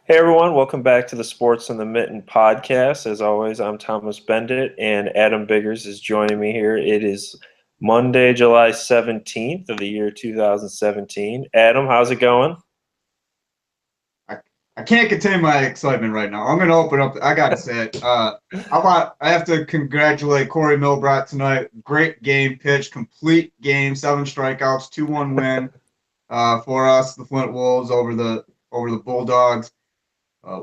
Hey everyone, welcome back to the Sports in the Mitten podcast. As always, I'm Thomas Beindit and Adam Biggers is joining me here. It is Monday, July 17th of the year 2017. Adam, how's it going? I can't contain my excitement right now. I'm going to open up. I got to say it. I have to congratulate Corey Milbrat tonight. Great game pitch, complete game, 7 strikeouts, 2-1 win for us, the Flint Wolves over the Bulldogs.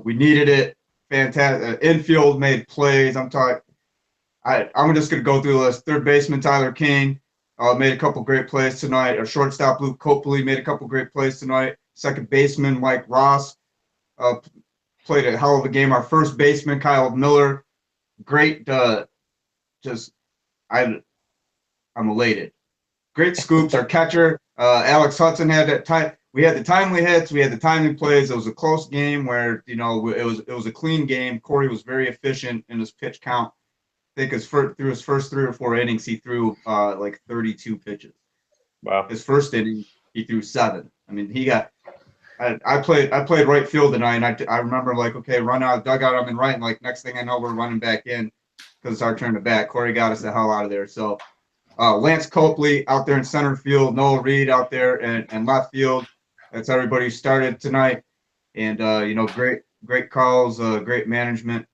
We needed it. Fantastic. Infield made plays. I'm just going to go through the list. Third baseman Tyler King made a couple great plays tonight. Our shortstop Luke Copley made a couple great plays tonight. Second baseman Mike Ross played a hell of a game. Our first baseman Kyle Miller, great. I'm elated. Great scoops. Our catcher Alex Hudson had that time. We had the timely hits. We had the timely plays. It was a close game where it was a clean game. Corey was very efficient in his pitch count. I think through his first 3 or 4 innings, he threw like 32 pitches. Wow. His first inning, he threw 7. I mean, I played right field tonight, and I remember like, okay, run out of dugout, I'm in right, and like next thing I know, we're running back in because it's our turn to bat. Corey got us the hell out of there. So Lance Copley out there in center field, Noah Reed out there and left field. That's everybody who started tonight, and great calls, great management.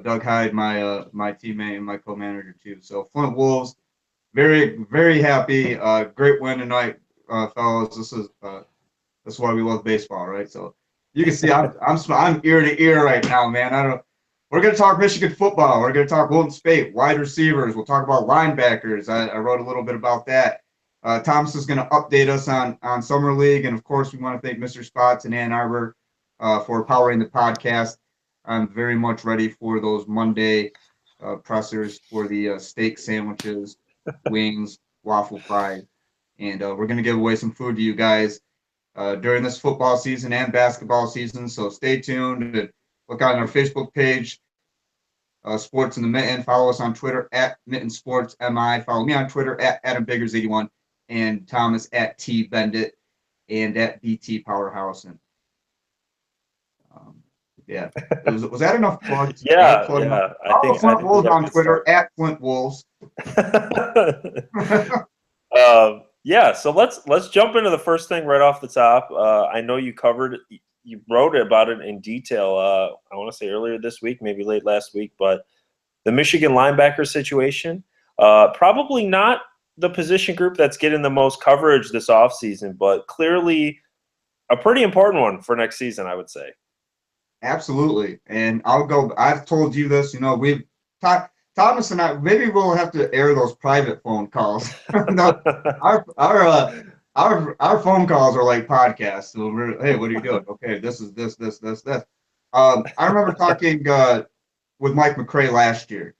Doug Hyde, my teammate and my co-manager too. So Flint Wolves, very very happy. Great win tonight, fellas. That's why we love baseball, right? So you can see I'm ear to ear right now, man. We're gonna talk Michigan football. We're gonna talk Golden State, wide receivers. We'll talk about linebackers. I wrote a little bit about that. Thomas is gonna update us on Summer League, and of course we want to thank Mr. Spots in Ann Arbor for powering the podcast. I'm very much ready for those Monday pressers for the steak sandwiches, wings, waffle fries, and we're gonna give away some food to you guys during this football season and basketball season. So stay tuned. Look on our Facebook page, Sports in the Mitten. Follow us on Twitter at Mitten Sports MI. Follow me on Twitter at Adam Biggers81 and Thomas at T Beindit and at BT Powerhouse. And yeah, was that enough plugs? Yeah. Follow Flint I think we Wolves have on to Twitter start. at Flint Wolves. Yeah, so let's jump into the first thing right off the top. I know you wrote about it in detail. I want to say earlier this week, maybe late last week, but the Michigan linebacker situation, probably not the position group that's getting the most coverage this offseason, but clearly a pretty important one for next season, I would say. Absolutely. And I've told you this, we've talked, Thomas and I, maybe we'll have to air those private phone calls. No, our phone calls are like podcasts. So hey, what are you doing? Okay, this is this. I remember talking with Mike McCray last year,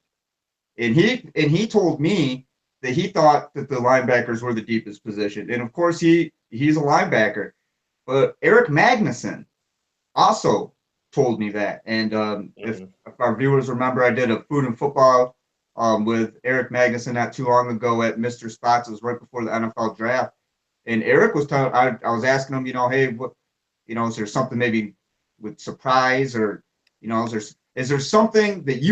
and he told me that he thought that the linebackers were the deepest position. And of course he's a linebacker. But Eric Magnuson also told me that. And if our viewers remember, I did a food and football with Eric Magnuson not too long ago at Mr. Spots. It was right before the NFL draft. And Eric was telling, I was asking him, hey, what, is there something maybe with surprise or, is there something that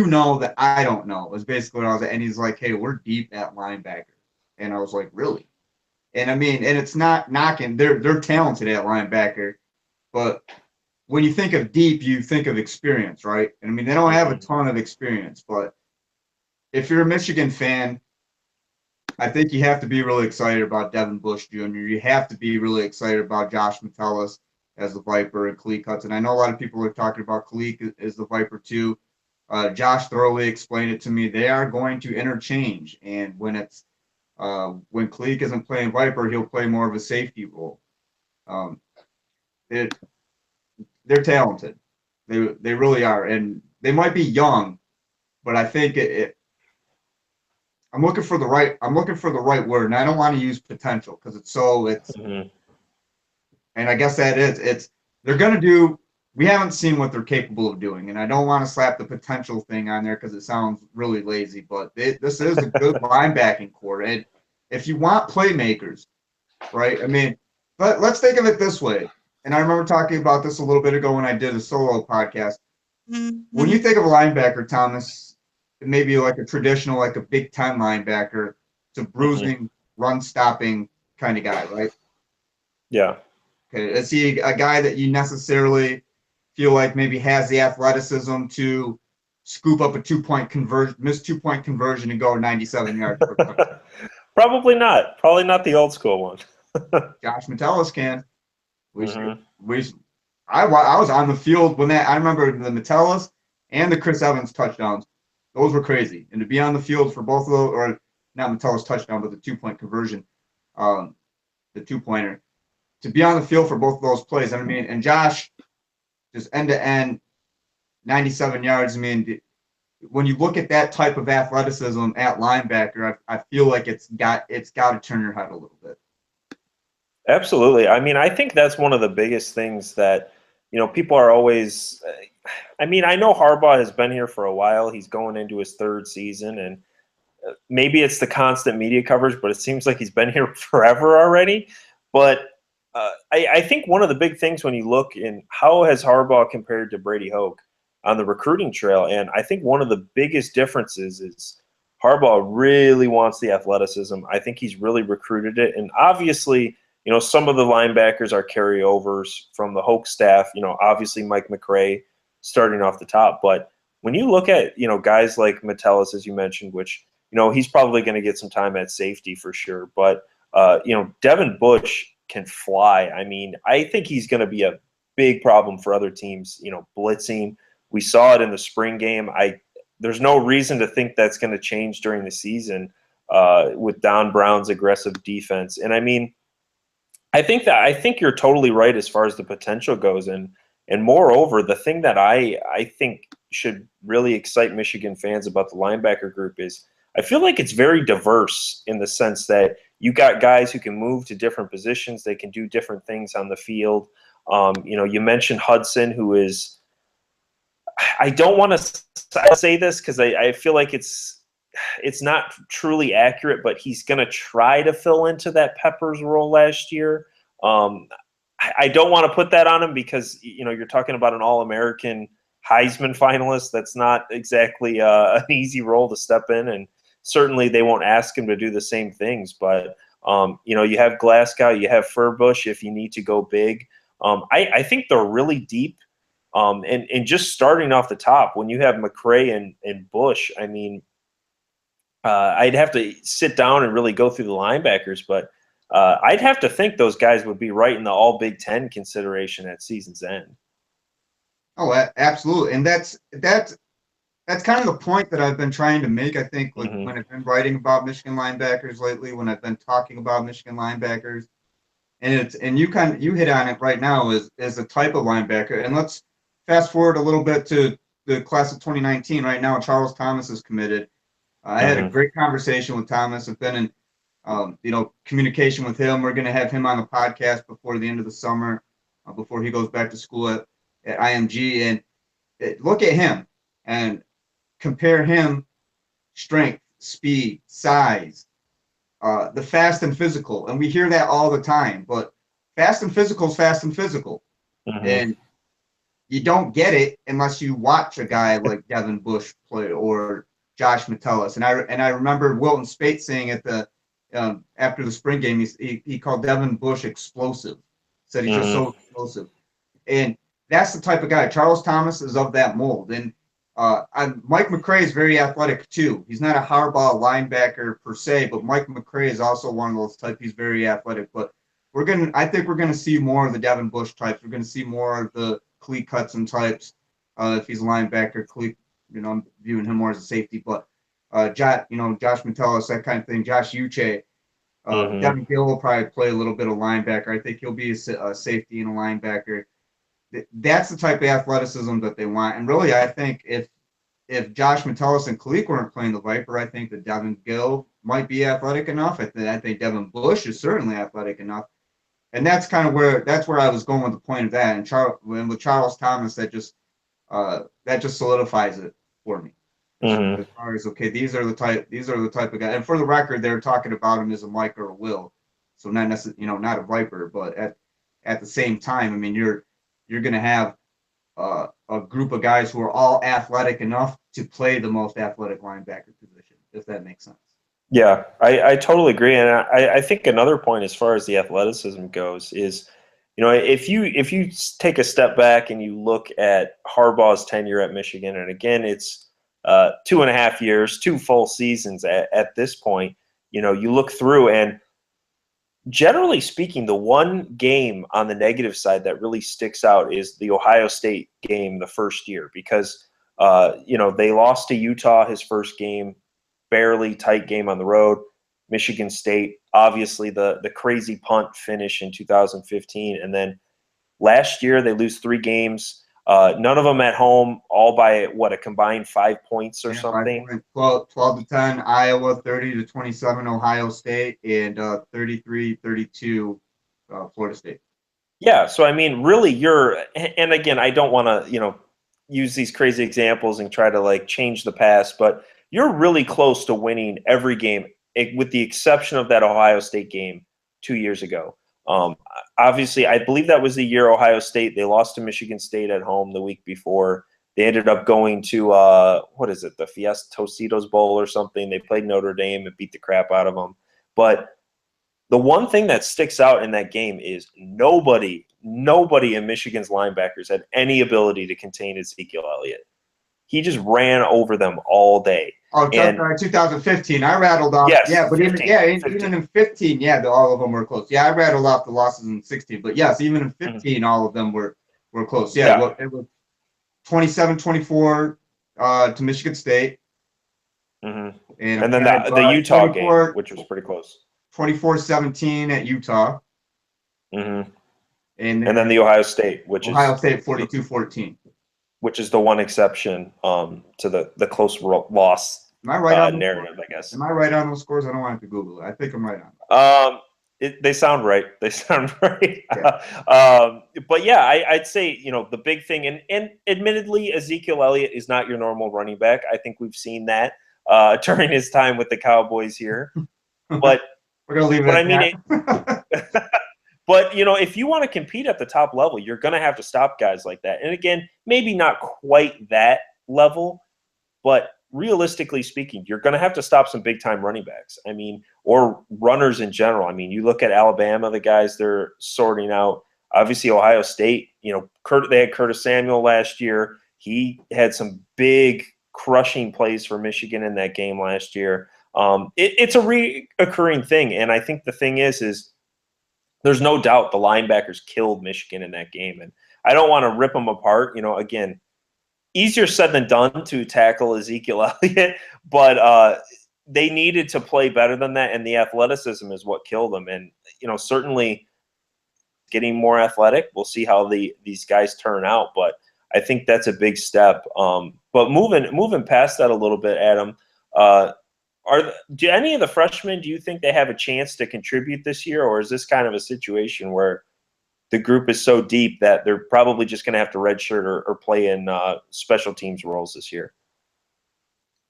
that I don't know? Was basically what I was at. And he's like, hey, we're deep at linebacker. And I was like, really? And I mean, and it's not knocking, they're talented at linebacker, but when you think of deep, you think of experience, right? And I mean, they don't have a ton of experience, but if you're a Michigan fan, I think you have to be really excited about Devin Bush Jr. You have to be really excited about Josh Metellus as the Viper and Kalik Hudson. I know a lot of people are talking about Kalik as the Viper too. Josh thoroughly explained it to me. They are going to interchange, and when Kalik isn't playing Viper, he'll play more of a safety role. They're talented. They really are, and they might be young, but I think I'm looking for the right word, and I don't want to use potential because and I guess that they're going to do. We haven't seen what they're capable of doing, and I don't want to slap the potential thing on there because it sounds really lazy. But this is a good linebacking core, and if you want playmakers, right? I mean, let's think of it this way: and I remember talking about this a little bit ago when I did a solo podcast. When you think of a linebacker, Thomas, it may be like a traditional, like a Big Ten linebacker, it's a bruising, run stopping kind of guy, right? Yeah. Okay, is he a guy that you necessarily feel like maybe has the athleticism to scoop up a 2-point conversion, miss 2-point conversion, and go 97 yards for a touchdown? Probably not. Probably not the old school one. Josh Metellus can. We should, Mm-hmm. we should, I was on the field when that. I remember the Metellus and the Chris Evans touchdowns. Those were crazy, and to be on the field for both of those, or not Metellus touchdown, but the 2-point conversion, the 2-pointer, to be on the field for both of those plays. I mean, and Josh just end to end, 97 yards. I mean, when you look at that type of athleticism at linebacker, I feel like it's got to turn your head a little bit. Absolutely. I mean, I think that's one of the biggest things that, people are always. I mean, I know Harbaugh has been here for a while. He's going into his third season, and maybe it's the constant media coverage, but it seems like he's been here forever already. But I think one of the big things when you look in how has Harbaugh compared to Brady Hoke on the recruiting trail, and I think one of the biggest differences is Harbaugh really wants the athleticism. I think he's really recruited it, and obviously, some of the linebackers are carryovers from the Hoke staff. Obviously Mike McRae starting off the top, but when you look at guys like Metellus, as you mentioned, which he's probably going to get some time at safety for sure, but Devin Bush can fly. I mean, I think he's going to be a big problem for other teams, blitzing. We saw it in the spring game. There's no reason to think that's going to change during the season with Don Brown's aggressive defense. And I mean, I think you're totally right as far as the potential goes. And moreover, the thing that I think should really excite Michigan fans about the linebacker group is I feel like it's very diverse in the sense that you got guys who can move to different positions. They can do different things on the field. You mentioned Hudson, who is – I don't want to say this because I feel like it's not truly accurate, but he's going to try to fill into that Peppers role last year. I don't want to put that on him because, you're talking about an All-American Heisman finalist. That's not exactly an easy role to step in, and certainly they won't ask him to do the same things. But, you have Glasgow, you have Furbush if you need to go big. I think they're really deep. And just starting off the top, when you have McRae and Bush, I mean, I'd have to sit down and really go through the linebackers, but I'd have to think those guys would be right in the all Big Ten consideration at season's end. Oh, absolutely. And that's kind of the point that I've been trying to make. I think when I've been writing about Michigan linebackers lately, when I've been talking about Michigan linebackers, and you hit on it right now is a type of linebacker. And let's fast forward a little bit to the class of 2019. Right now, Charles Thomas is committed. I had a great conversation with Thomas. I've been in communication with him. We're going to have him on the podcast before the end of the summer, before he goes back to school at IMG. And look at him and compare him strength, speed, size, the fast and physical. And we hear that all the time, but fast and physical is fast and physical. And you don't get it unless you watch a guy like Devin Bush play or Josh Metellus. And I remember Wilton Spate saying at the after the spring game, he called Devin Bush explosive. Said he's just so explosive. And that's the type of guy. Charles Thomas is of that mold. And Mike McRae is very athletic too. He's not a Harbaugh linebacker per se, but Mike McRae is also one of those types. He's very athletic. But I think we're gonna see more of the Devin Bush types. We're gonna see more of the Khaleke Hudson types. If he's a linebacker, Khaleke, I'm viewing him more as a safety. But Josh Metellus, that kind of thing. Josh Uche. Devin Gill will probably play a little bit of linebacker. I think he'll be a safety and a linebacker. That's the type of athleticism that they want. And really, I think if Josh Metellus and Khaleke weren't playing the Viper, I think that Devin Gill might be athletic enough. I think Devin Bush is certainly athletic enough. And that's kind of where I was going with the point of that. And with Charles Thomas, that just solidifies it for me. As far as these are the type of guys. And for the record, they're talking about him as a Mike or a Will, so not necessarily not a Viper, but at the same time, I mean, you're going to have a group of guys who are all athletic enough to play the most athletic linebacker position, if that makes sense. Yeah, I totally agree, and I think another point as far as the athleticism goes is, if you take a step back and you look at Harbaugh's tenure at Michigan, and again, it's 2.5 years, 2 full seasons at this point. You look through, and generally speaking, the one game on the negative side that really sticks out is the Ohio State game the first year, because they lost to Utah his first game, barely tight game on the road. Michigan State, obviously the crazy punt finish in 2015, and then last year they lose 3 games, none of them at home, all by a combined 5 points or something. 12-10 Iowa, 30-27 Ohio State, and 33-32 Florida State. Yeah, so I mean, really, and again, I don't want to use these crazy examples and try to change the past, but you're really close to winning every game, with the exception of that Ohio State game 2 years ago. Obviously, I believe that was the year Ohio State, they lost to Michigan State at home the week before. They ended up going to, the Fiesta Tositos Bowl or something. They played Notre Dame and beat the crap out of them. But the one thing that sticks out in that game is nobody in Michigan's linebackers had any ability to contain Ezekiel Elliott. He just ran over them all day. Oh, 2015. I rattled off. Yes, yeah, but 15, even in 15, all of them were close. Yeah, I rattled off the losses in 16, but yes, even in 15, all of them were close. Yeah. It was 27-24 to Michigan State. Mm-hmm. And then the Utah game, which was pretty close. 24-17 at Utah. Mm-hmm. And then the Ohio State, which Ohio State 42-14. Which is the one exception to the close loss narrative, I guess. Am I right on those scores? I don't want to Google it. I think I'm right on it. They sound right. They sound right. Yeah. But yeah, I'd say, the big thing, and admittedly, Ezekiel Elliott is not your normal running back. I think we've seen that during his time with the Cowboys here. But we're going to leave it at that. But, if you want to compete at the top level, you're going to have to stop guys like that. And again, maybe not quite that level, but realistically speaking, you're going to have to stop some big-time running backs. I mean, or runners in general. I mean, you look at Alabama, the guys they're sorting out. Obviously, Ohio State, they had Curtis Samuel last year. He had some big crushing plays for Michigan in that game last year. It's a reoccurring thing. And I think the thing is there's no doubt the linebackers killed Michigan in that game. And I don't want to rip them apart. Again, easier said than done to tackle Ezekiel Elliott, but they needed to play better than that, and the athleticism is what killed them. And, certainly getting more athletic, we'll see how these guys turn out, but I think that's a big step. But moving past that a little bit, Adam, do any of the freshmen, do you think they have a chance to contribute this year, or is this kind of a situation where the group is so deep that they're probably just going to have to redshirt or play in special teams roles this year?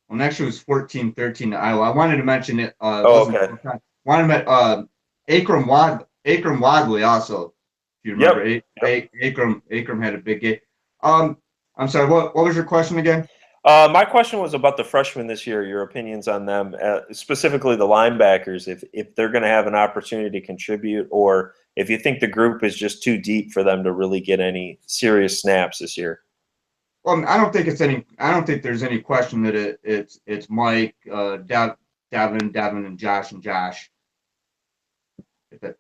Well, next year was 14-13 to Iowa. I wanted to mention it. Okay. Akram Wadley also. If you remember, yep. Akram had a big game. I'm sorry. What was your question again? My question was about the freshmen this year, your opinions on them, specifically the linebackers, if they're going to have an opportunity to contribute, or if you think the group is just too deep for them to really get any serious snaps this year. Well, I don't think there's any question that it's Mike, Devin, and Josh and Josh.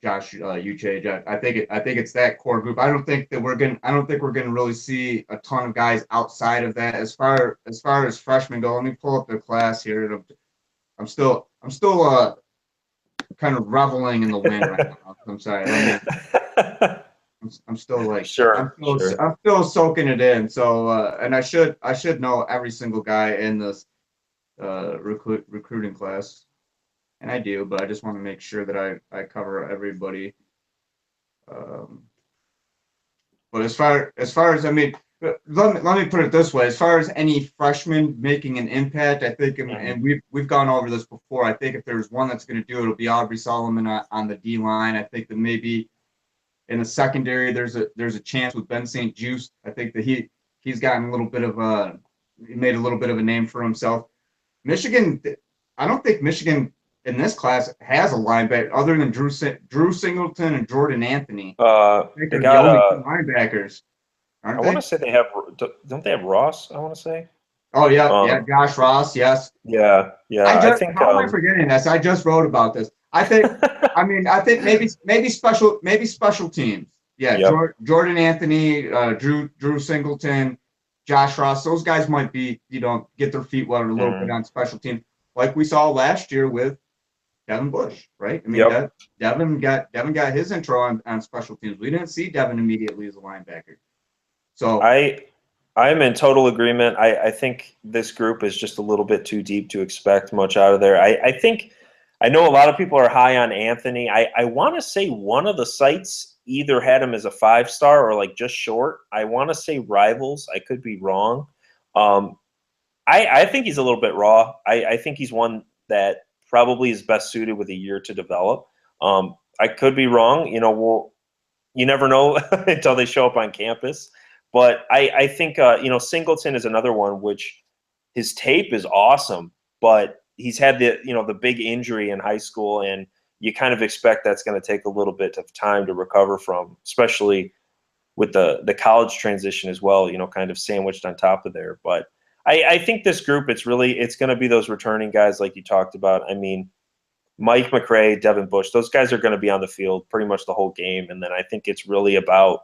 Josh Uche. I think it's that core group. I don't think we're gonna really see a ton of guys outside of that. As far as freshmen go, let me pull up the class here. I'm still kind of reveling in the wind right now. I'm sorry. I'm still sure. I'm still soaking it in. So and I should know every single guy in this recruiting class. And I do, but I just want to make sure that I cover everybody. But as far as let me put it this way: as far as any freshman making an impact, I think, and we've gone over this before. I think if there's one that's going to do it, it'll be Aubrey Solomon on the D line. I think that maybe in the secondary, there's a chance with Ben St. Juste. I think that he's gotten a little bit of he made a little bit of a name for himself. Michigan, I don't think Michigan in this class has a linebacker other than Drew Singleton and Jordan Anthony. I think They they're got the only two linebackers, I aren't want they? to say they have. Don't they have Ross? I want to say. Oh yeah, Josh Ross, yes. Yeah. I think. How am I forgetting this? I just wrote about this. I think maybe special teams. Yeah, Yep. Jordan Anthony, Drew Singleton, Josh Ross. Those guys might be, get their feet wet a little bit on special teams, like we saw last year with Devin Bush, right? I mean, Yep. Devin got his intro on special teams. We didn't see Devin immediately as a linebacker. So I'm in total agreement. I think this group is just a little bit too deep to expect much out of there. I know a lot of people are high on Anthony. I want to say one of the sites either had him as a 5-star or like just short. I want to say Rivals. I could be wrong. I think he's a little bit raw. I think he's one that probably is best suited with a year to develop. I could be wrong. You never know until they show up on campus. But I think Singleton is another one, which his tape is awesome, but he's had the big injury in high school, and you kind of expect that's going to take a little bit of time to recover from, especially with the college transition as well, kind of sandwiched on top of there. But I think this group, it's going to be those returning guys like you talked about. I mean, Mike McRae, Devin Bush, those guys are going to be on the field pretty much the whole game. And then I think it's really about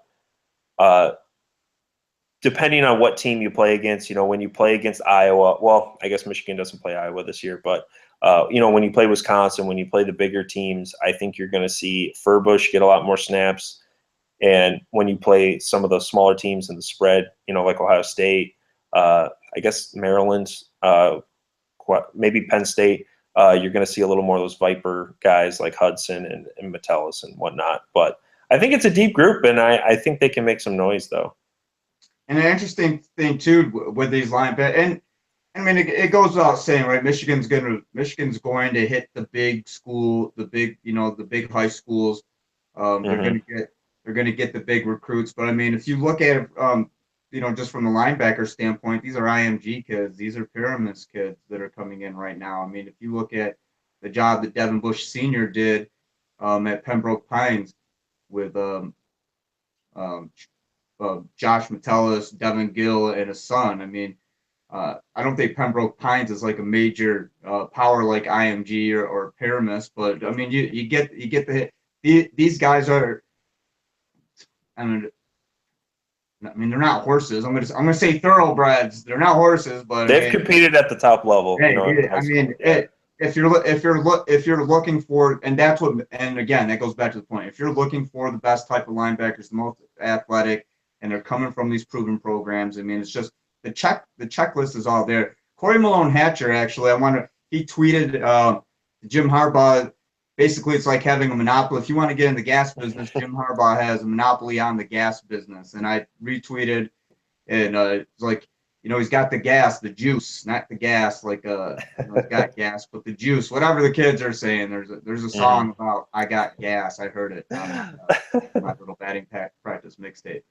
depending on what team you play against, when you play against Iowa, well, I guess Michigan doesn't play Iowa this year, but, when you play Wisconsin, when you play the bigger teams, I think you're going to see Furbush get a lot more snaps. And when you play some of the smaller teams in the spread, like Ohio State, I guess Maryland, maybe Penn State, you're going to see a little more of those Viper guys like Hudson and Metellus and whatnot. But I think it's a deep group, and I think they can make some noise, though. And an interesting thing too with these linebackers, and I mean it goes without saying, right? Michigan's going to hit the big school, the big high schools. They're going to get the big recruits. But I mean, if you look at it, just from the linebacker standpoint, these are IMG kids. These are Pyramus kids that are coming in right now. I mean, if you look at the job that Devin Bush Sr. did at Pembroke Pines with Josh Metellus, Devin Gill, and his son. I mean, I don't think Pembroke Pines is like a major power like IMG or Pyramus, but I mean, you get the hit. These guys are, I mean, they're not horses. I'm gonna say thoroughbreds. They're not horses, but they've competed at the top level. If you're looking for, and that's what, and again, that goes back to the point. If you're looking for the best type of linebackers, the most athletic, and they're coming from these proven programs, I mean, it's just the checklist is all there. Corey Malone Hatcher, actually, he tweeted Jim Harbaugh. Basically, it's like having a monopoly. If you want to get in the gas business, Jim Harbaugh has a monopoly on the gas business. And I retweeted, and it's like, he's got the gas, the juice, not the gas, like he's got gas, but the juice. Whatever the kids are saying, there's a song about I got gas. I heard it on my little batting practice mixtape.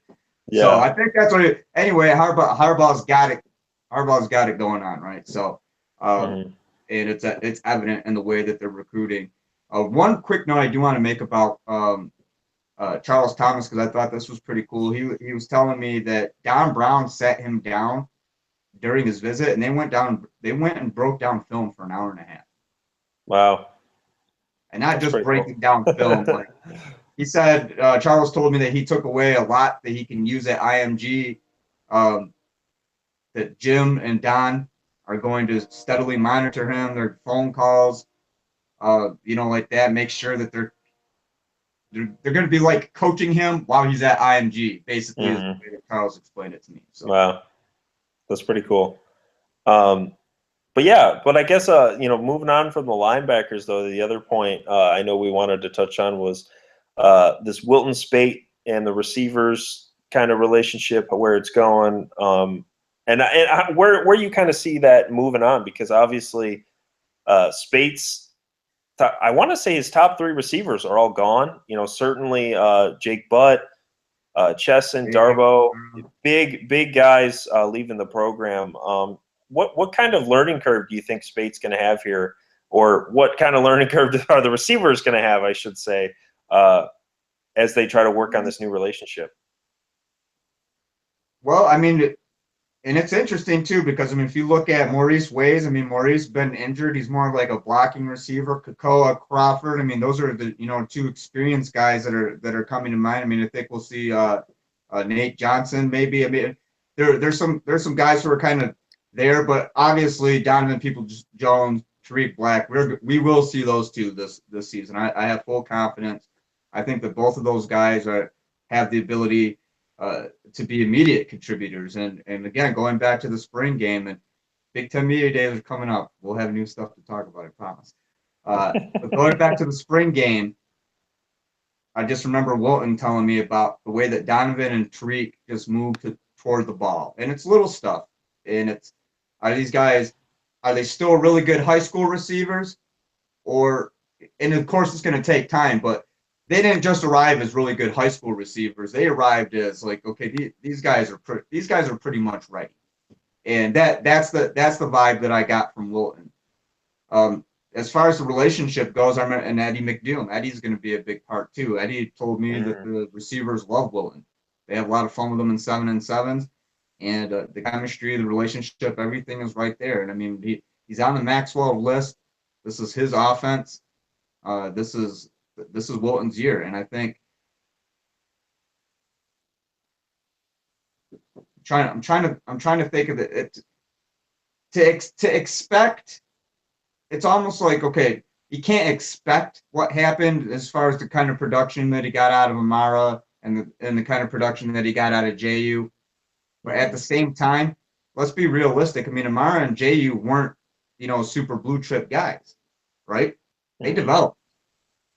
Yeah. So I think that's what. Anyway, Harbaugh's got it. Harbaugh's got it going on, right? So, and it's evident in the way that they're recruiting. One quick note I do want to make about Charles Thomas, because I thought this was pretty cool. He was telling me that Don Brown sat him down during his visit, and they went and broke down film for an hour and a half. Wow. And not just breaking down film. Like he said, Charles told me that he took away a lot that he can use at IMG, that Jim and Don are going to steadily monitor him, their phone calls, like that, make sure that they're going to be like coaching him while he's at IMG, basically, is the way that Charles explained it to me. So. Wow. That's pretty cool. But I guess, moving on from the linebackers, though, the other point I know we wanted to touch on was this Wilton Spate and the receivers kind of relationship, where it's going, and where you kind of see that moving on, because obviously Spate's I want to say his top 3 receivers are all gone. You know, certainly Jake Butt, Chesson, Darbo, big guys leaving the program. What kind of learning curve do you think Spate's going to have here, or what kind of learning curve are the receivers going to have, I should say, as they try to work on this new relationship? Well, I mean, and it's interesting too because I mean, if you look at Maurice Ways, I mean, Maurice been injured. He's more of like a blocking receiver. Kakoa, Crawford. I mean, those are the 2 experienced guys that are coming to mind. I mean, I think we'll see Nate Johnson maybe. I mean, there's some guys who are kind of there, but obviously Donovan Peoples-Jones, Tariq Black, we will see those 2 this season. I have full confidence. I think that both of those guys have the ability to be immediate contributors. And again, going back to the spring game, and Big Ten Media Days are coming up. We'll have new stuff to talk about, I promise. But going back to the spring game, I just remember Wilton telling me about the way that Donovan and Tariq just moved toward the ball. And it's little stuff. And are these guys, are they still really good high school receivers? And of course it's going to take time, but they didn't just arrive as really good high school receivers. They arrived as like, okay, these guys are pretty much ready, and that's the vibe that I got from Wilton. As far as the relationship goes, I'm and Eddie McDoom. Eddie's going to be a big part too. Eddie told me that the receivers love Wilton. They have a lot of fun with him in 7-and-7s, and the chemistry, the relationship, everything is right there. And I mean, he's on the Maxwell list. This is his offense. This is Wilton's year, and I think I'm trying to think of it to expect. It's almost like, okay, you can't expect what happened as far as the kind of production that he got out of Amara and the kind of production that he got out of JU, but at the same time, let's be realistic. I mean, Amara and JU weren't super blue chip guys, right? They developed.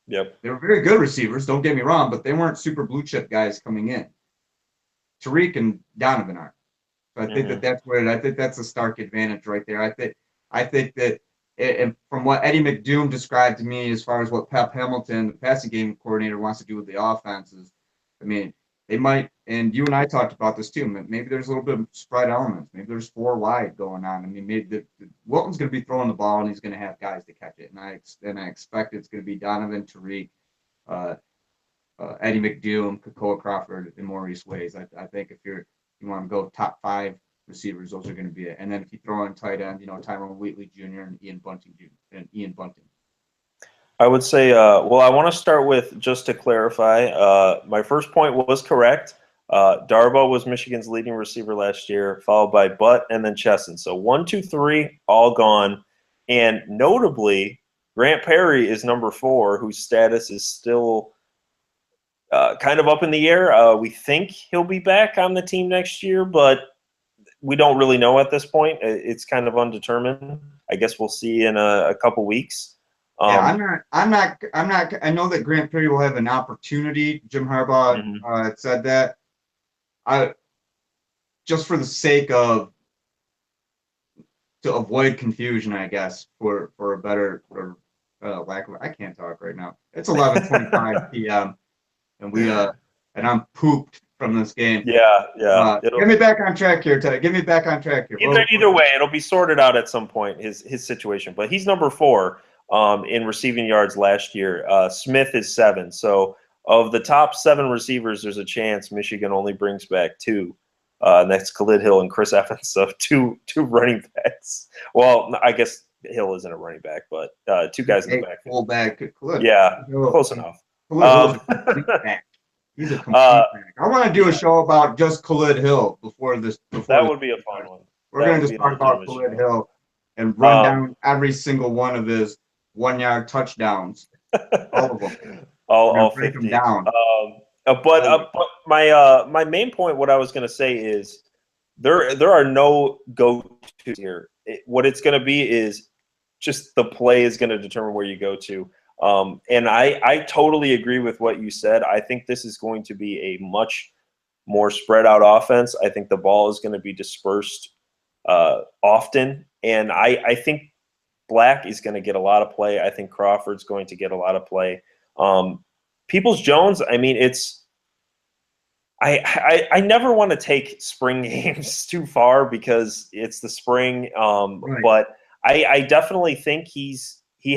Yep. They were very good receivers, don't get me wrong, but they weren't super blue chip guys coming in. Tariq and Donovan are. So I think that's a stark advantage right there. I think that and from what Eddie McDoom described to me as far as what Pep Hamilton, the passing game coordinator, wants to do with the offenses, I mean, they might, and you and I talked about this too, maybe there's a little bit of spread elements. Maybe there's 4 wide going on. I mean, maybe Wilton's going to be throwing the ball and he's going to have guys to catch it. And I expect it's going to be Donovan, Tariq, Eddie McDoom, Kakoa Crawford, and Maurice Ways. I think if you want to go top 5 receivers, those are going to be it. And then if you throw in tight end, Tyrone Wheatley Jr. and Ian Bunting. I would say, well, I want to start with, just to clarify, my first point was correct. Darbo was Michigan's leading receiver last year, followed by Butt and then Chesson. So 1, 2, 3, all gone. And notably, Grant Perry is number 4, whose status is still kind of up in the air. We think he'll be back on the team next year, but we don't really know at this point. It's kind of undetermined. I guess we'll see in a couple weeks. Yeah, I'm not. I know that Grant Perry will have an opportunity. Jim Harbaugh said that. Just for the sake to avoid confusion, I guess, for a better or lack of. I can't talk right now. It's 11:25 p.m. and I'm pooped from this game. Yeah. Get me back on track here, Ted. Get me back on track here. Either way, it'll be sorted out at some point, his situation. But he's number 4 in receiving yards last year. Smith is 7. So of the top 7 receivers, there's a chance Michigan only brings back 2. And that's Khalid Hill and Chris Evans. So two running backs. Well, I guess Hill isn't a running back, but 2 guys in the back. Fullback. Khalid. Yeah, close enough. He's a complete back. I want to do a show about just Khalid Hill before that would be a fun one. We're going to just talk about Khalid Hill and run down every single one of his 1-yard touchdowns. All of them. All break 50. them down. But my main point, what I was going to say is there are no go-tos here. What it's going to be is just the play is going to determine where you go to. And I totally agree with what you said. I think this is going to be a much more spread out offense. I think the ball is going to be dispersed often. And I think Black is going to get a lot of play. I think Crawford's going to get a lot of play. Peoples-Jones, I mean, I never want to take spring games too far because it's the spring. Right. But I definitely think he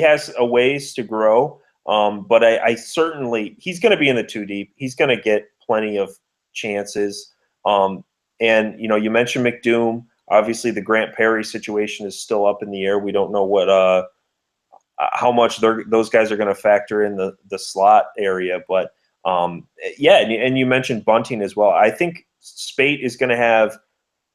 has a ways to grow. But I certainly, he's going to be in the 2 deep. He's going to get plenty of chances. And, you know, you mentioned McDoom. Obviously, the Grant Perry situation is still up in the air. We don't know what how much those guys are going to factor in the slot area. But, yeah, and you mentioned Bunting as well. I think Spate is going to have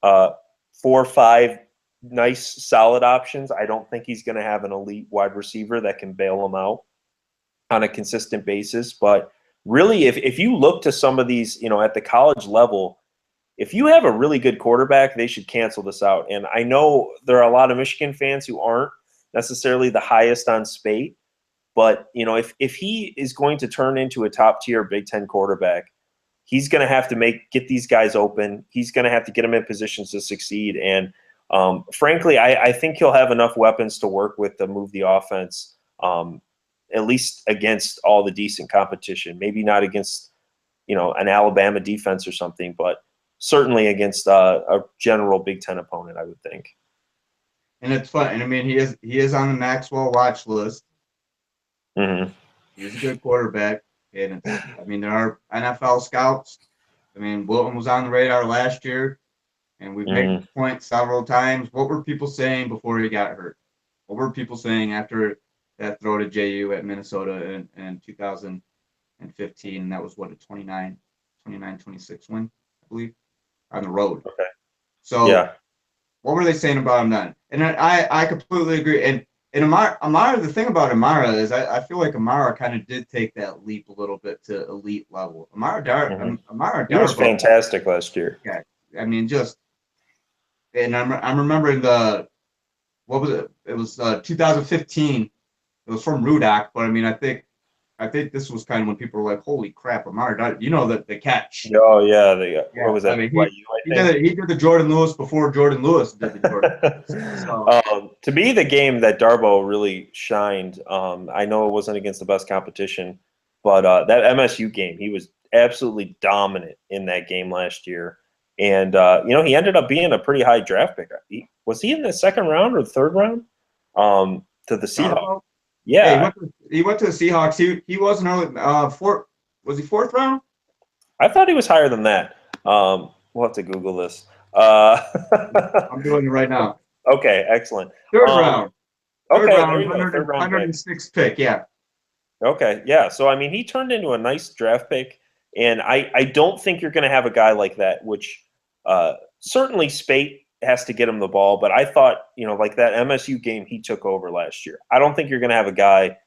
4 or 5 nice, solid options. I don't think he's going to have an elite wide receiver that can bail him out on a consistent basis. But really, if you look to some of these, you know, at the college level, if you have a really good quarterback, they should cancel this out. And I know there are a lot of Michigan fans who aren't necessarily the highest on Spate, but, you know, if he is going to turn into a top-tier Big Ten quarterback, he's going to have to get these guys open. He's going to have to get them in positions to succeed. And frankly, I think he'll have enough weapons to work with to move the offense, at least against all the decent competition. Maybe not against, you know, an Alabama defense or something, but certainly against a general Big Ten opponent, I would think. And it's fun. And I mean, he is on the Maxwell watch list. Mm-hmm. He's a good quarterback. And I mean, there are NFL scouts. I mean, Wilton was on the radar last year, and we've made the point several times. What were people saying before he got hurt? What were people saying after that throw to JU at Minnesota in 2015? And that was what, a 29-26 win, I believe, on the road. Okay. So yeah. What were they saying about him then? And I completely agree. And Amara, the thing about Amara is I feel like Amara kind of did take that leap a little bit to elite level. Amara he was fantastic last year. Yeah, I mean, and I'm remembering what was it? It was 2015. It was from Rudock, but I mean, I think this was kind of when people were like, "Holy crap, Amara!" You know that the catch. Oh yeah, what was that? I mean, he did the Jordan Lewis before Jordan Lewis did the Jordan Lewis. So. To me, the game that Darboh really shined, I know it wasn't against the best competition, but that MSU game, he was absolutely dominant in that game last year. And, you know, he ended up being a pretty high draft pick. Was he in the 2nd round or the 3rd round to the Seahawks? Yeah. He went to the Seahawks. He wasn't early. Was he 4th round? I thought he was higher than that. We'll have to Google this. I'm doing it right now. Okay, excellent. 3rd round. Okay, 106th pick, yeah. Okay, yeah. So, I mean, he turned into a nice draft pick, and I don't think you're going to have a guy like that, which certainly Spate has to get him the ball, but I thought, you know, like that MSU game he took over last year. I don't think you're going to have a guy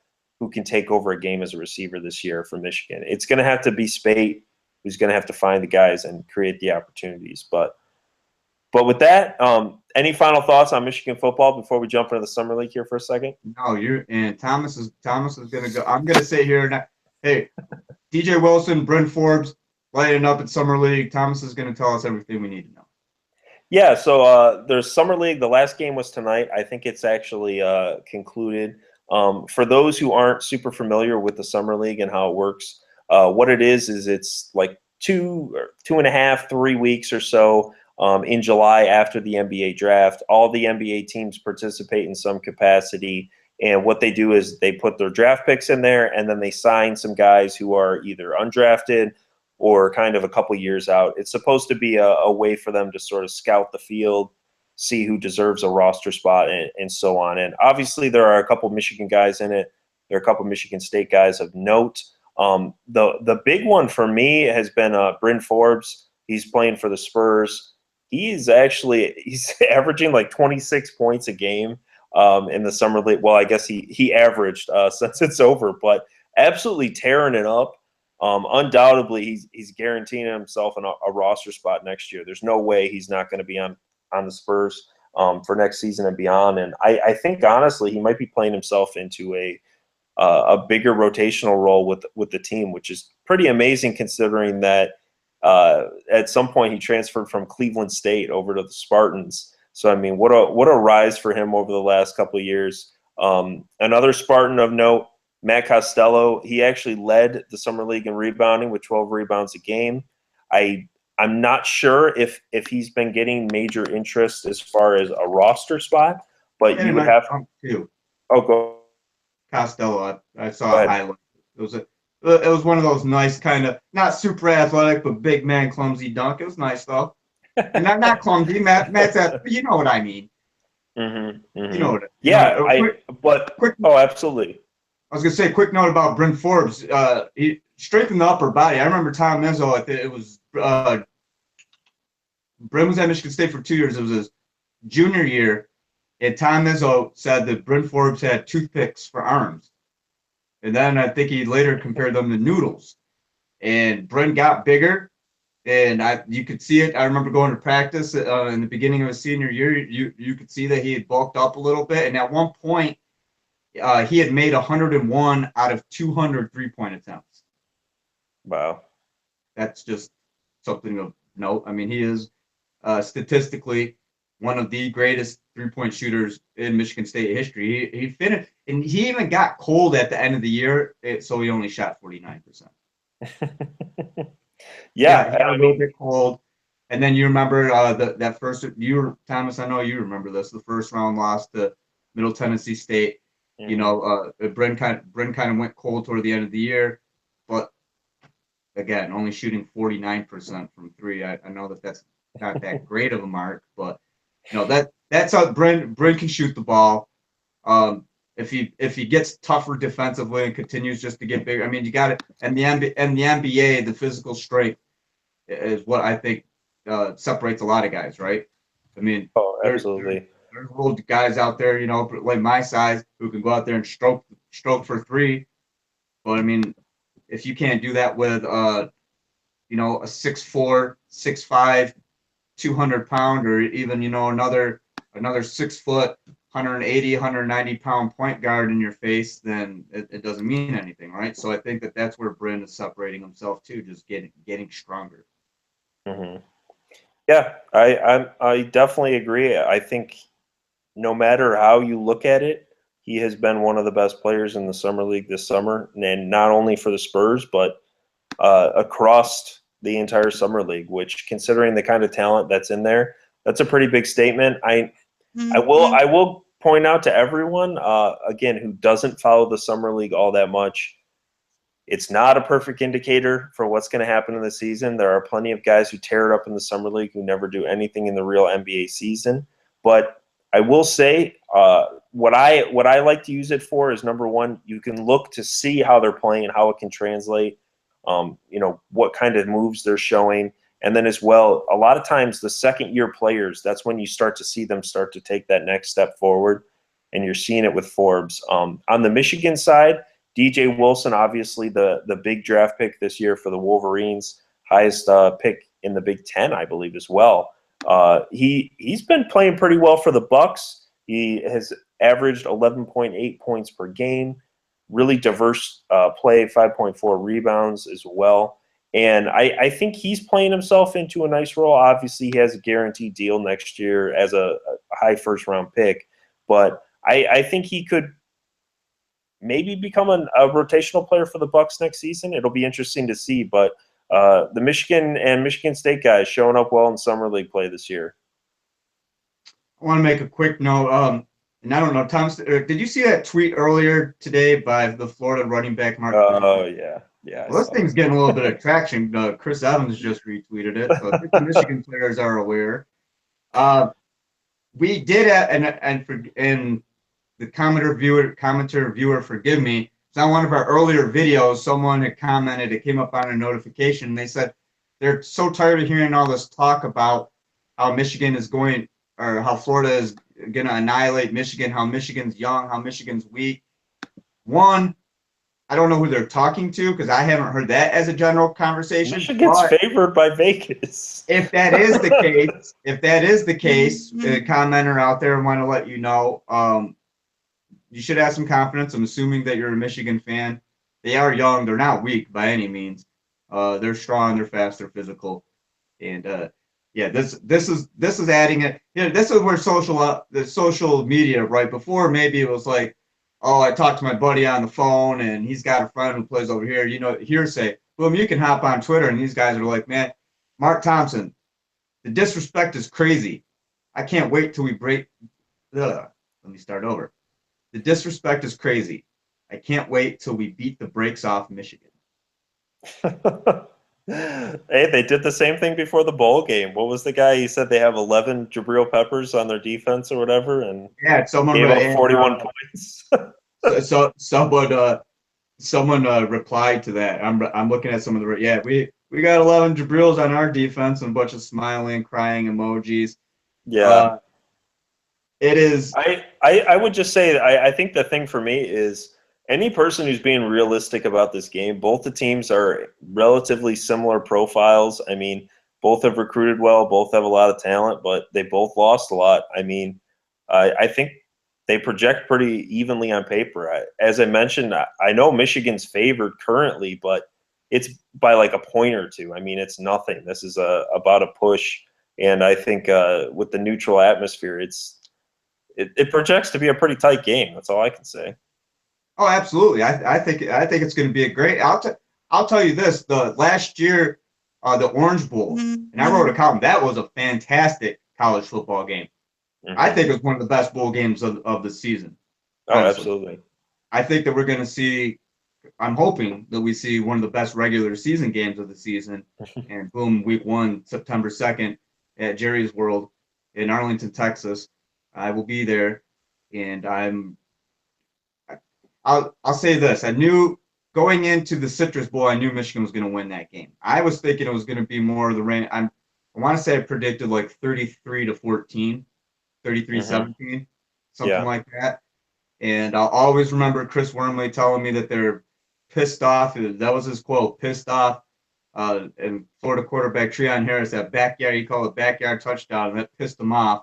who can take over a game as a receiver this year for Michigan. It's going to have to be Spate who's going to have to find the guys and create the opportunities. But with that, any final thoughts on Michigan football before we jump into the summer league here for a second? No, Thomas is going to go. I'm going to sit here and hey, DJ Wilson, Bryn Forbes lighting up at summer league. Thomas is going to tell us everything we need to know. Yeah, so there's summer league. The last game was tonight. I think it's actually concluded. For those who aren't super familiar with the summer league and how it works, what it is it's like 2.5, 3 weeks or so in July after the NBA draft. All the NBA teams participate in some capacity, and what they do is they put their draft picks in there, and then they sign some guys who are either undrafted or kind of a couple years out. It's supposed to be a way for them to sort of scout the field, see who deserves a roster spot, and so on. And obviously there are a couple Michigan guys in it. There are a couple Michigan State guys of note. The big one for me has been Bryn Forbes. He's playing for the Spurs. He's averaging like 26 points a game in the summer league. Well, I guess he averaged since it's over, but absolutely tearing it up. Undoubtedly, he's guaranteeing himself a roster spot next year. There's no way he's not going to be on the Spurs for next season and beyond. And I think, honestly, he might be playing himself into a bigger rotational role with the team, which is pretty amazing considering that at some point he transferred from Cleveland State over to the Spartans. So, I mean, what a rise for him over the last couple of years. Another Spartan of note, Matt Costello, he actually led the summer league in rebounding with 12 rebounds a game. I'm not sure if he's been getting major interest as far as a roster spot, but you would have too. Oh, go Costello. I saw Go a ahead. highlight. It was one of those nice kind of not super athletic but big man clumsy dunk. It was nice though, and not clumsy. Matt's you know what I mean. You know what? Absolutely. I was gonna say quick note about Bryn Forbes. He strengthened the upper body. I remember Tom Izzo. It was Bryn was at Michigan State for 2 years. It was his junior year, and Tom Izzo said that Bryn Forbes had toothpicks for arms. And then I think he later compared them to noodles. And Bryn got bigger, and you could see it. I remember going to practice in the beginning of his senior year. You could see that he had bulked up a little bit, and at one point, he had made 101 out of 200 three-point attempts. Wow, that's just something of note. I mean, he is statistically one of the greatest three-point shooters in Michigan State history. He finished, and he even got cold at the end of the year, so he only shot 49%. Yeah, he got a little bit cold. And then you remember that first, Thomas, I know you remember this, the first round loss to Middle Tennessee State. Mm-hmm. You know, Bryn kind of went cold toward the end of the year, but again, only shooting 49% from three. I know that's not that great of a mark, but you know that's how Bryn can shoot the ball. If he gets tougher defensively and continues just to get bigger, I mean, you got it. And the NBA, the physical strength is what I think separates a lot of guys, right? I mean, absolutely. There's little guys out there, you know, like my size, who can go out there and stroke for three. But I mean, if you can't do that with you know, a 6'4", 6'5", 200-pound, or even, you know, another 6 foot, 180, 190-pound point guard in your face, then it doesn't mean anything, right? So I think that's where Bryn is separating himself too, just getting stronger. Mm-hmm. Yeah, I definitely agree. I think no matter how you look at it, he has been one of the best players in the summer league this summer, and not only for the Spurs, but across the entire summer league. Which, considering the kind of talent that's in there, that's a pretty big statement. I will point out to everyone again who doesn't follow the summer league all that much. It's not a perfect indicator for what's going to happen in the season. There are plenty of guys who tear it up in the summer league who never do anything in the real NBA season. But I will say what I like to use it for is, number one, you can look to see how they're playing, how it can translate, you know, what kind of moves they're showing. And then as well, a lot of times the second-year players, that's when you start to see them start to take that next step forward, and you're seeing it with Forbes. On the Michigan side, DJ Wilson, obviously the big draft pick this year for the Wolverines, highest pick in the Big Ten, I believe, as well. He's been playing pretty well for the Bucks. He has averaged 11.8 points per game, really diverse play, 5.4 rebounds as well. And I think he's playing himself into a nice role. Obviously, he has a guaranteed deal next year as a high first-round pick. But I think he could maybe become a rotational player for the Bucks next season. It'll be interesting to see. But the Michigan and Michigan State guys showing up well in summer league play this year. I want to make a quick note. And I don't know, Tom, did you see that tweet earlier today by the Florida running back Mark? Oh, yeah. Yeah. Well, this thing's getting a little bit of traction. Chris Evans just retweeted it, so I think the Michigan players are aware. We did, and the commenter viewer, forgive me. It's on one of our earlier videos. Someone had commented. It came up on a notification. They said they're so tired of hearing all this talk about how Michigan is going, or how Florida is going to annihilate Michigan, how Michigan's young, how Michigan's weak. One, I don't know who they're talking to, because I haven't heard that as a general conversation. Michigan's favored by Vegas. If that is the case, a commenter out there, I want to let you know, you should have some confidence. I'm assuming that you're a Michigan fan. They are young. They're not weak by any means. They're strong. They're fast. They're physical. And yeah, this is adding it. You know, this is where the social media, right before, maybe it was like, oh, I talked to my buddy on the phone, and he's got a friend who plays over here. You know, hearsay. Boom, you can hop on Twitter, and these guys are like, man, Mark Thompson, the disrespect is crazy. I can't wait till we break. Ugh. Let me start over. The disrespect is crazy. I can't wait till we beat the brakes off Michigan. Hey, they did the same thing before the bowl game. What was the guy? He said they have 11 Jabril Peppers on their defense or whatever, and Yeah, someone gave up 41 points. someone replied to that. I'm looking at some of the we got 11 Jabrils on our defense and a bunch of smiling, crying emojis. Yeah. It is. I would just say I think the thing for me is any person who's being realistic about this game, both the teams are relatively similar profiles. I mean, both have recruited well, both have a lot of talent, but they both lost a lot. I mean, I think they project pretty evenly on paper. As I mentioned, I know Michigan's favored currently, but it's by like a point or two. I mean, it's nothing. This is about a push, and I think with the neutral atmosphere, it projects to be a pretty tight game. That's all I can say. Oh, absolutely. I think it's going to be a great. I'll tell you this: the last year, the Orange Bowl, and I wrote a column. That was a fantastic college football game. Mm-hmm. I think it was one of the best bowl games of the season. Oh, honestly. Absolutely. I think that we're going to see. I'm hoping that we see one of the best regular season games of the season. And boom, week 1, September 2nd, at Jerry's World in Arlington, Texas. I will be there, and I'll say this. I knew going into the Citrus Bowl, I knew Michigan was going to win that game. I was thinking it was going to be more of the rain. I want to say I predicted like 33-14, 33-17, something like that. And I'll always remember Chris Wormley telling me that they're pissed off. That was his quote, pissed off. And Florida quarterback Treon Harris, that backyard, he called it backyard touchdown, and that pissed him off.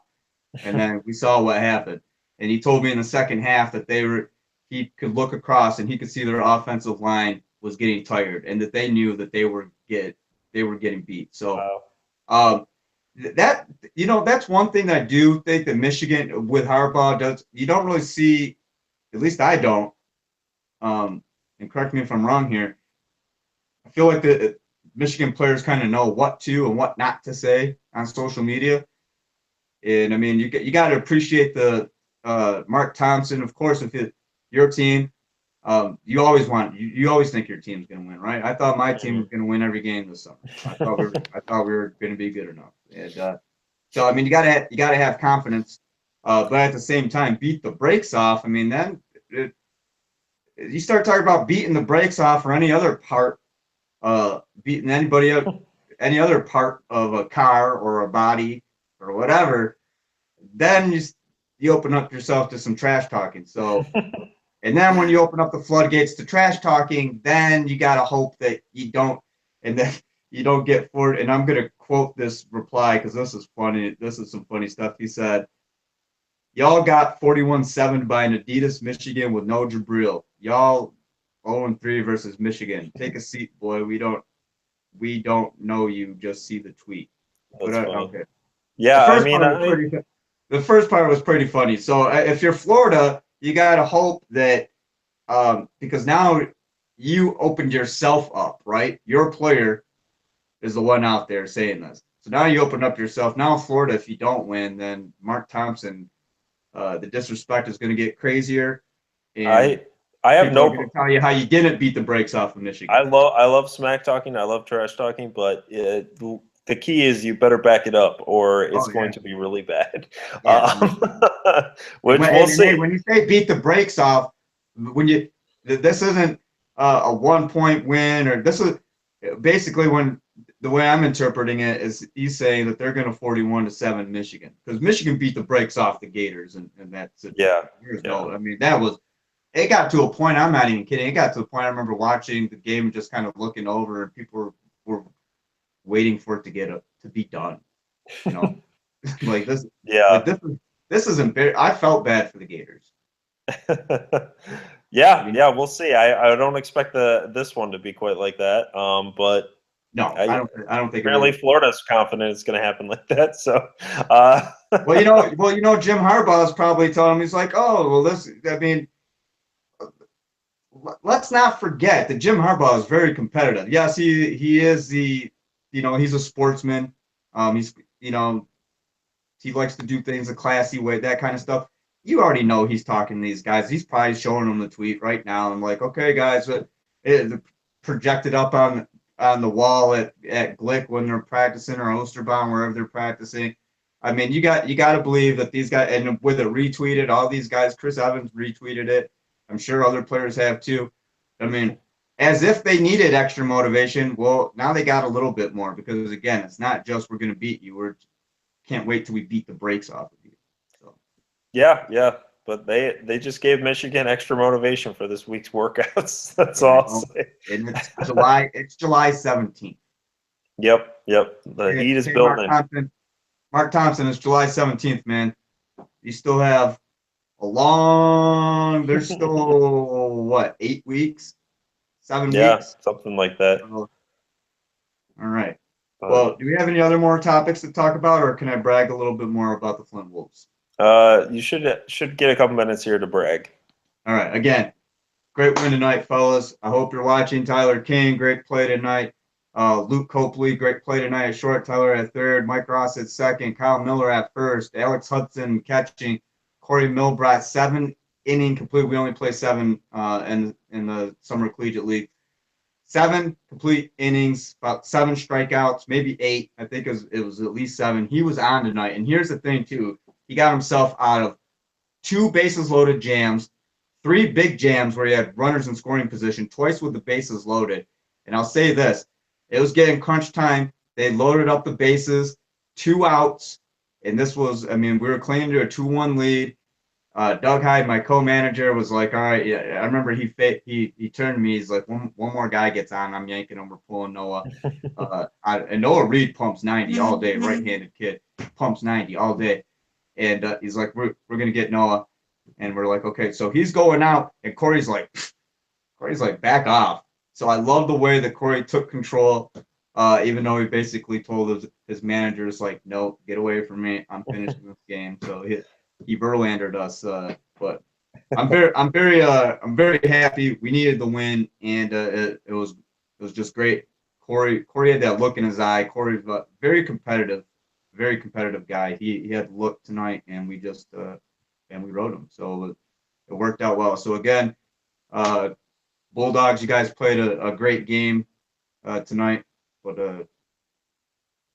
And then we saw what happened. And he told me in the second half that he could look across and he could see their offensive line was getting tired, and that they knew that they were getting beat. So that's one thing that I do think that Michigan with Harbaugh does. You don't really see, at least I don't. And correct me if I'm wrong here. I feel like the Michigan players kind of know what to and what not to say on social media. And I mean, you got to appreciate the Mark Thompson, of course. If your team, you always think your team's going to win, right? I thought my team was going to win every game this summer. I thought we were going to be good enough. And so I mean, you got to have confidence, but at the same time, beat the brakes off. I mean, then you start talking about beating the brakes off or any other part, beating anybody up, any other part of a car or a body or whatever, then you open up yourself to some trash talking. So, and then when you open up the floodgates to trash talking, then you got to hope that you don't, and then you don't get forward. And I'm going to quote this reply because this is funny. This is some funny stuff. He said, "Y'all got 41-7 by an Adidas Michigan with no Jabril. Y'all 0-3 versus Michigan. Take a seat, boy. We don't know you. Just see the tweet." That's but, funny. Okay. Yeah, the first part was pretty funny. So if you're Florida, you got to hope that because now you opened yourself up, right? Your player is the one out there saying this. So now you open up yourself. Now Florida, if you don't win, then Mark Thompson, the disrespect is going to get crazier. And I have no going to tell you how you didn't beat the brakes off of Michigan. I love smack talking. I love trash talking, but the key is you better back it up, or it's going to be really bad. Yeah. Which we'll see. When you say beat the brakes off, this isn't a 1-point win, or this is basically when the way I'm interpreting it is he's saying that they're going to 41-7 Michigan, because Michigan beat the brakes off the Gators, and that's it. Yeah. I mean, it got to a point. I'm not even kidding. It got to a point. I remember watching the game and just kind of looking over, and people were waiting for it to be done, you know, like this. Yeah, like this is embarrassing. I felt bad for the Gators. Yeah, we'll see. I don't expect this one to be quite like that. But no, I don't think. Apparently, Florida's confident it's going to happen like that. So, well, Jim Harbaugh is probably telling him, he's like, oh, well, I mean, let's not forget that Jim Harbaugh is very competitive. Yes, he is he's a sportsman. He's he likes to do things a classy way, that kind of stuff. You already know he's talking to these guys. He's probably showing them the tweet right now and like, okay, guys, it projected up on the wall at Glick when they're practicing, or Osterbaum, wherever they're practicing. I mean, you got to believe that these guys, and with it retweeted, all these guys, Chris Evans retweeted it. I'm sure other players have too. I mean, as if they needed extra motivation. Well, now they got a little bit more, because again, it's not just we're going to beat you. We're can't wait till we beat the brakes off of you. So. Yeah. But they just gave Michigan extra motivation for this week's workouts. That's all I'll say. And it's July 17th. Yep. The heat is building. Mark Thompson, it's July 17th, man. You still have there's still, what, 8 weeks? 7 weeks? Yeah, something like that. All right. Well, do we have any other more topics to talk about, or can I brag a little bit more about the Flint Wolves? You should get a couple minutes here to brag. All right. Again, great win tonight, fellas. I hope you're watching. Tyler King, great play tonight. Luke Copley, great play tonight at short. Tyler at third. Mike Ross at second. Kyle Miller at first. Alex Hudson catching. Corey Milbrat, 7-inning complete. We only play 7 in the Summer Collegiate League. 7 complete innings, about 7 strikeouts, maybe 8. I think it was at least 7. He was on tonight. And here's the thing, too. He got himself out of 2 bases loaded jams, 3 big jams where he had runners in scoring position, twice with the bases loaded. And I'll say this, it was getting crunch time. They loaded up the bases, 2 outs. And this was, we were clinging to a 2-1 lead. Doug Hyde, my co-manager, was like, all right, yeah. I remember he turned to me. He's like, one more guy gets on, I'm yanking him. We're pulling Noah. And Noah Reed pumps 90 all day, right-handed kid, pumps 90 all day. And he's like, we're going to get Noah. And we're like, okay. So he's going out, and Corey's like, back off. So I love the way that Corey took control, even though he basically told his managers, like, no, get away from me. I'm finishing this game. So he Verlandered us, but I'm very happy. We needed the win, and it was just great. Corey had that look in his eye. Corey's a very competitive guy. He had look tonight, and we just and we rode him. So it worked out well. So again, Bulldogs, you guys played a great game tonight, but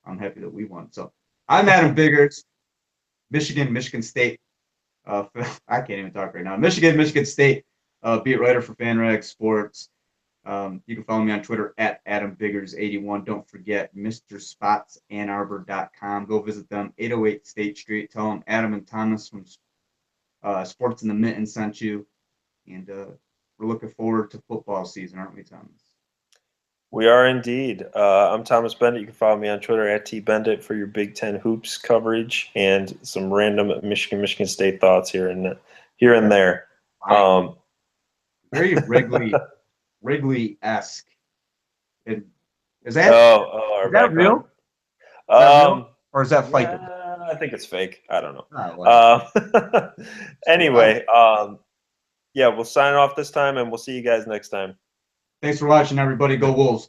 I'm happy that we won. So I'm Adam Biggers. Michigan State. I can't even talk right now. Michigan State beat writer for FanRag Sports. You can follow me on Twitter at AdamBiggers81. Don't forget MrSpotsAnnArbor.com. Go visit them, 808 State Street. Tell them Adam and Thomas from Sports in the Mitten sent you. And we're looking forward to football season, aren't we, Thomas? We are indeed. I'm Thomas Beindit. You can follow me on Twitter at @Beindit for your Big Ten hoops coverage and some random Michigan State thoughts here and there. Very Wrigley-esque. Is that real? Or is that fake? Yeah, I think it's fake. I don't know. Oh, anyway, we'll sign off this time, and we'll see you guys next time. Thanks for watching, everybody. Go Wolves.